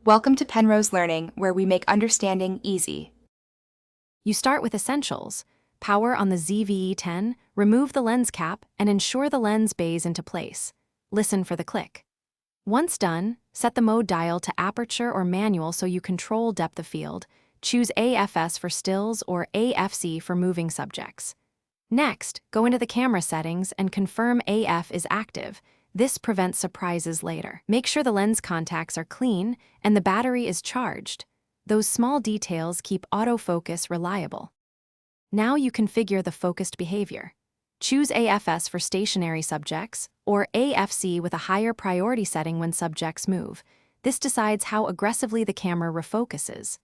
Welcome to Penrose Learning, where we make understanding easy. You start with essentials. Power on the ZVE10, remove the lens cap, and ensure the lens bays into place. Listen for the click. Once done, set the mode dial to aperture or manual so you control depth of field. Choose AFS for stills or AFC for moving subjects. Next, go into the camera settings and confirm AF is active. This prevents surprises later. Make sure the lens contacts are clean and the battery is charged. Those small details keep autofocus reliable. Now you configure the focused behavior. Choose AFS for stationary subjects, or AFC with a higher priority setting when subjects move. This decides how aggressively the camera refocuses.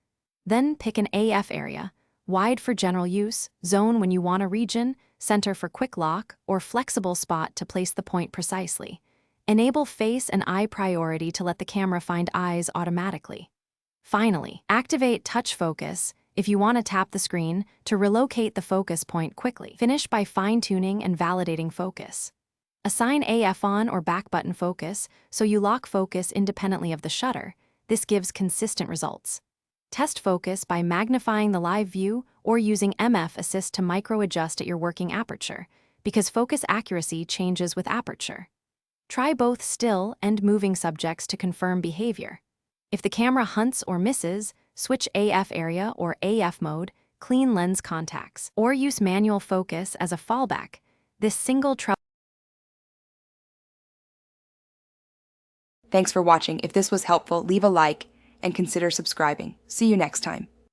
Then pick an AF area, wide for general use, zone when you want a region, center for quick lock, or flexible spot to place the point precisely. Enable face and eye priority to let the camera find eyes automatically. Finally, activate touch focus if you want to tap the screen to relocate the focus point quickly. Finish by fine-tuning and validating focus. Assign AF on or back button focus so you lock focus independently of the shutter. This gives consistent results. Test focus by magnifying the live view or using MF Assist to micro-adjust at your working aperture, because focus accuracy changes with aperture. Try both still and moving subjects to confirm behavior. If the camera hunts or misses, switch AF area or AF mode, clean lens contacts, or use manual focus as a fallback. This single Thanks for watching. If this was helpful, leave a like and consider subscribing. See you next time.